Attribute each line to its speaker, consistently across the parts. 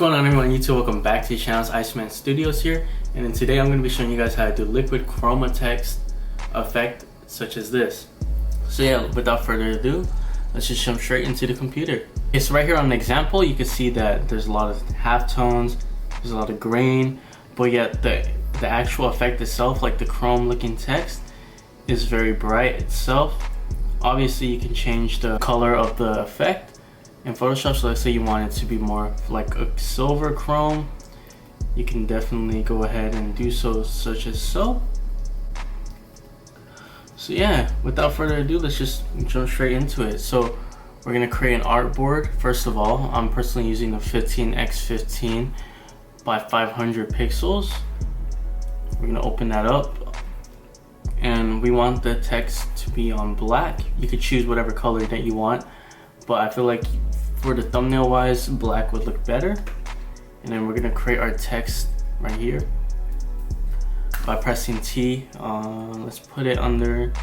Speaker 1: What's going on, everyone on YouTube? Welcome back to the channel. It's Iceman Studios here, and then today I'm going to be showing you guys how to do liquid chroma text effect such as this. So yeah, without further ado, let's just jump straight into the computer. Okay, so right here on the example, you can see that there's a lot of halftones, there's a lot of grain, but yet the actual effect itself, like the chrome looking text, is very bright itself. Obviously, you can change the color of the effect in Photoshop. So let's say you want it to be more like a silver chrome, you can definitely go ahead and do so, such as so. So yeah, without further ado, let's just jump straight into it. So we're gonna create an artboard. First of all, I'm personally using the 15x15 by 500 pixels. We're gonna open that up, and we want the text to be on black. You could choose whatever color that you want, but I feel like for the thumbnail wise, black would look better. And then we're gonna create our text right here by pressing T. Let's put it under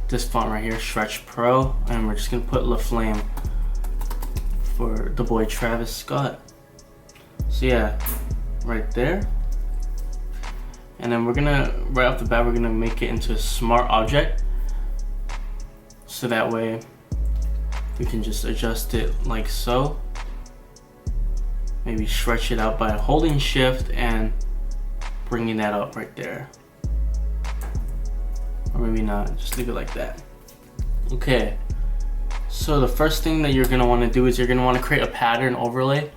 Speaker 1: this font right here, Stretch Pro, and we're just gonna put La Flame for the boy Travis Scott. So yeah, right there. And then we're gonna, right off the bat, we're gonna make it into a smart object, so that way we can just adjust it like so. Maybe stretch it out by holding shift and bringing that up right there. Or maybe not, just leave it like that. Okay, so the first thing that you're gonna wanna do is you're gonna wanna create a pattern overlay.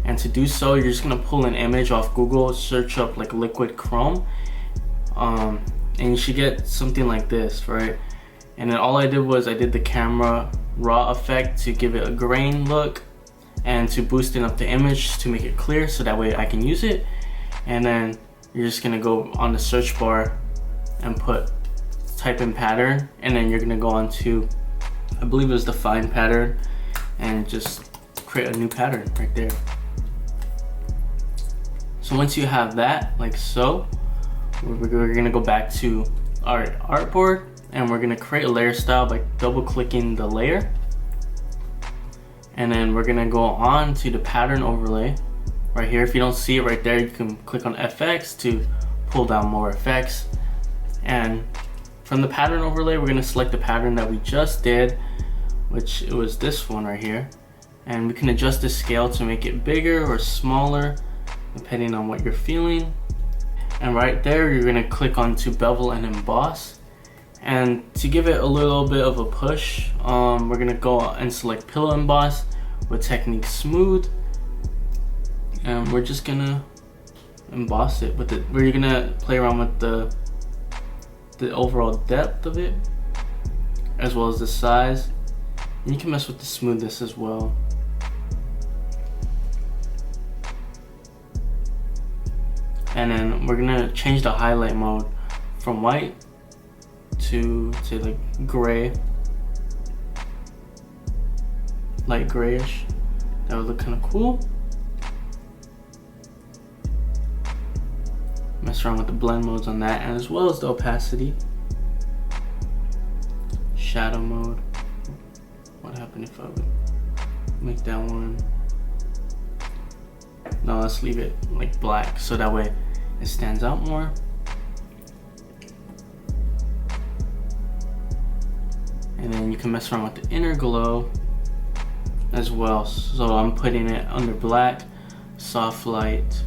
Speaker 1: And to do so, you're just gonna pull an image off Google, search up like liquid chrome, and you should get something like this, right? And then all I did was I did the camera raw effect to give it a grain look and to boosting up the image to make it clear, so that way I can use it. And then you're just gonna go on the search bar and type in pattern, and then you're gonna go on to, I believe it was the find pattern, and just create a new pattern right there. So once you have that, like so, we're gonna go back to our artboard, and we're gonna create a layer style by double clicking the layer. And then we're gonna go on to the pattern overlay right here. If you don't see it right there, you can click on FX to pull down more effects. And from the pattern overlay, we're gonna select the pattern that we just did, which it was this one right here. And we can adjust the scale to make it bigger or smaller, depending on what you're feeling. And right there, you're gonna click on to bevel and emboss. And to give it a little bit of a push, we're gonna go and select pillow emboss with technique smooth, and we're just gonna emboss it with it. We're gonna play around with the overall depth of it, as well as the size, and you can mess with the smoothness as well. And then we're gonna change the highlight mode from white to say like gray, light grayish. That would look kind of cool. Mess around with the blend modes on that, and as well as the opacity, shadow mode. What happened if I would make that one? No, let's leave it like black, so that way it stands out more. And then you can mess around with the inner glow as well. So I'm putting it under black, soft light.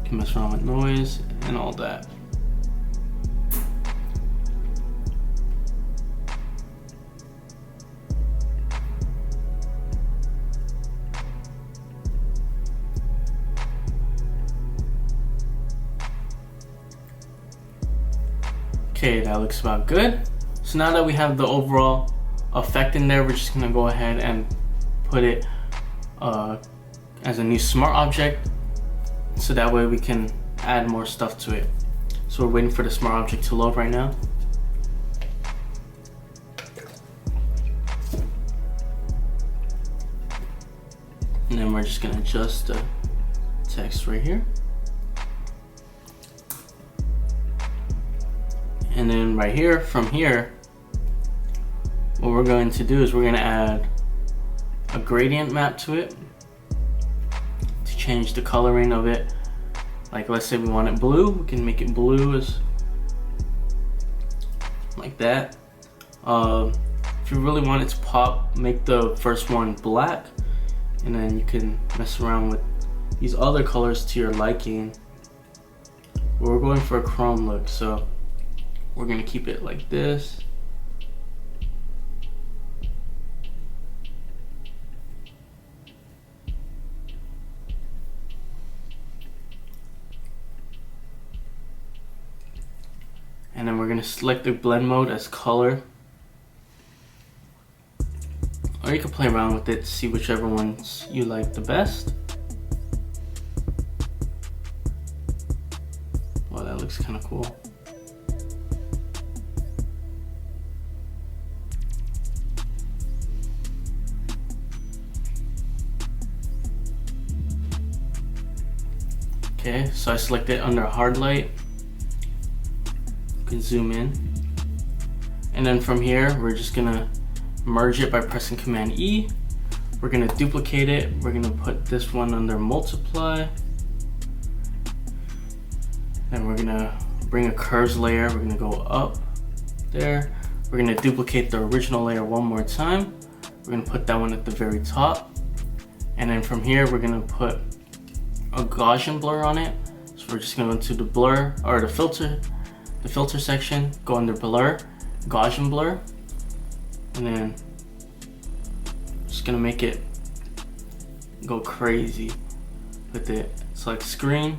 Speaker 1: You can mess around with noise and all that. Okay, that looks about good. So now that we have the overall effect in there, we're just gonna go ahead and put it as a new smart object, so that way we can add more stuff to it. So we're waiting for the smart object to load right now. And then we're just gonna adjust the text right here. And then right here, from here, what we're going to do is we're going to add a gradient map to it. change the coloring of it. Like let's say we want it blue, we can make it blue as like that. If you really want it to pop, make the first one black, and then you can mess around with these other colors to your liking. But we're going for a chrome look, so we're gonna keep it like this. And then we're gonna select the blend mode as color. Or you can play around with it to see whichever ones you like the best. Well, that looks kind of cool. Okay, so I select it under hard light. You can zoom in. And then from here, we're just gonna merge it by pressing Command E. We're gonna duplicate it. We're gonna put this one under multiply. Then we're gonna bring a curves layer. We're gonna go up there. We're gonna duplicate the original layer one more time. We're gonna put that one at the very top. And then from here, we're gonna put a Gaussian blur on it. So we're just gonna go into the blur, or the filter section, go under blur, Gaussian blur. And then just gonna make it go crazy with it. Select screen.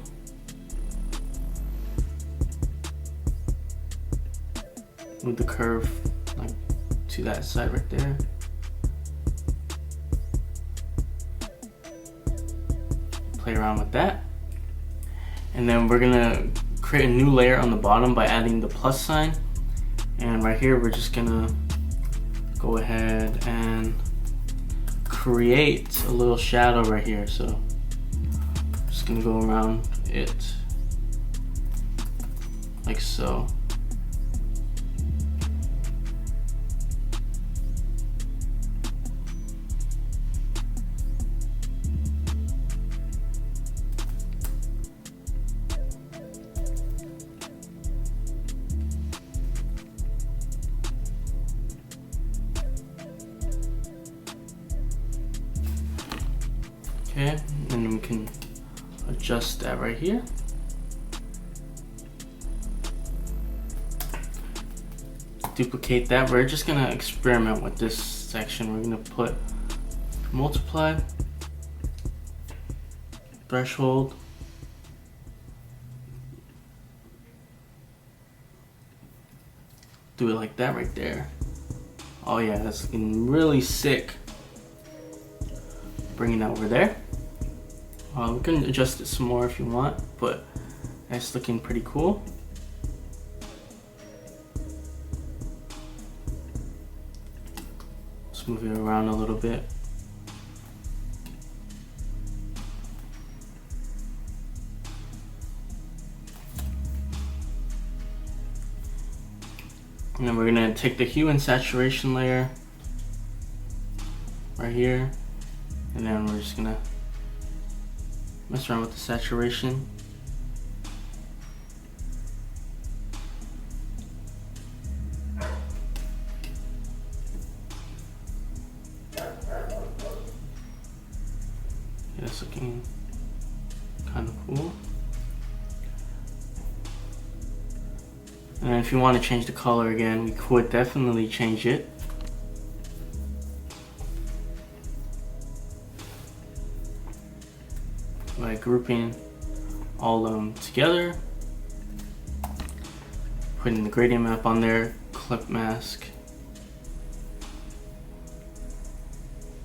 Speaker 1: Move the curve like to that side right there. Play around with that. And then we're gonna create a new layer on the bottom by adding the plus sign. And right here, we're just gonna go ahead and create a little shadow right here. So I'm just gonna go around it like so. Okay, and then we can adjust that right here. Duplicate that. We're just gonna experiment with this section. We're gonna put multiply, threshold, do it like that right there. Oh yeah, that's looking really sick. Bring it over there. We can adjust it some more if you want, but that's looking pretty cool. Let's move it around a little bit. And then we're gonna take the hue and saturation layer right here, and then we're just gonna mess around with the saturation. Yeah, it's looking kind of cool. And if you want to change the color again, we could definitely change it. By grouping all of them together, putting the gradient map on there, clip mask,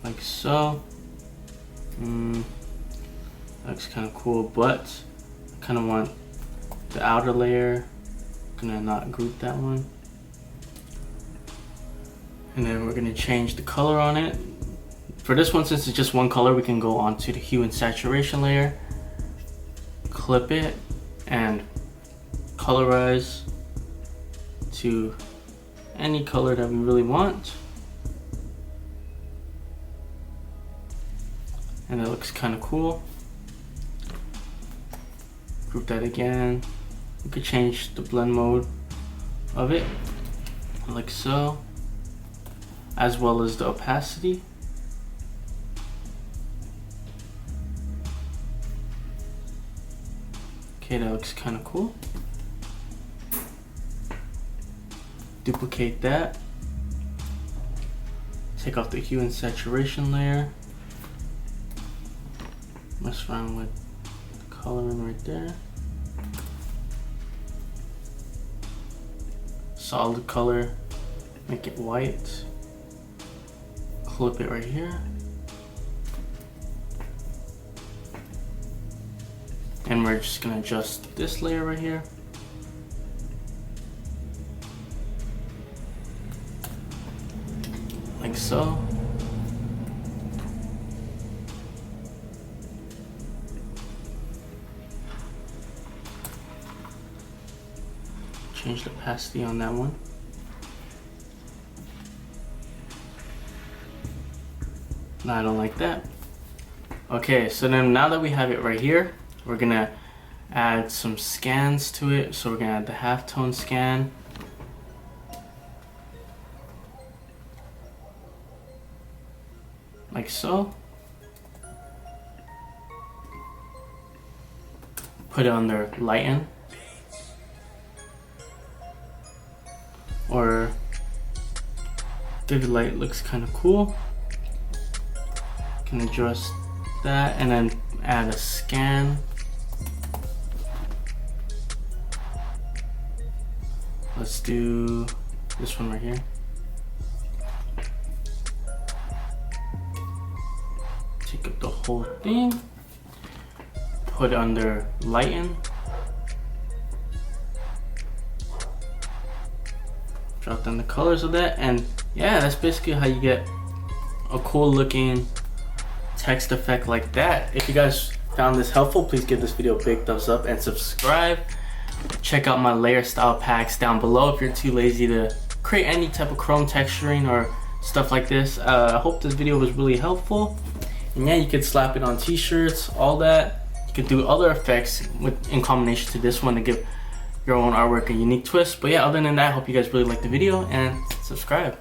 Speaker 1: like so. Looks kind of cool, but I kind of want the outer layer. Gonna not group that one. And then we're gonna change the color on it. For this one, since it's just one color, we can go onto the hue and saturation layer, clip it, and colorize to any color that we really want. And it looks kind of cool. Group that again. You could change the blend mode of it, like so, as well as the opacity. Okay, that looks kind of cool. Duplicate that. Take off the hue and saturation layer. Mess around with the coloring right there. Solid color, make it white. Clip it right here. And we're just gonna adjust this layer right here. Like so. Change the opacity on that one. No, I don't like that. Okay, so then now that we have it right here, we're gonna add some scans to it. So we're gonna add the halftone scan. Like so. Put it under lighten. Or vivid light looks kind of cool. Can adjust that and then add a scan. Let's do this one right here. Take up the whole thing. Put under lighten. Drop down the colors of that, and yeah, that's basically how you get a cool looking text effect like that. If you guys found this helpful, please give this video a big thumbs up and subscribe. Check out my layer style packs down below if you're too lazy to create any type of chrome texturing or stuff like this. I hope this video was really helpful, and yeah, you could slap it on t-shirts, all that. You could do other effects in combination to this one to give your own artwork a unique twist. But yeah, other than that, I hope you guys really liked the video and subscribe.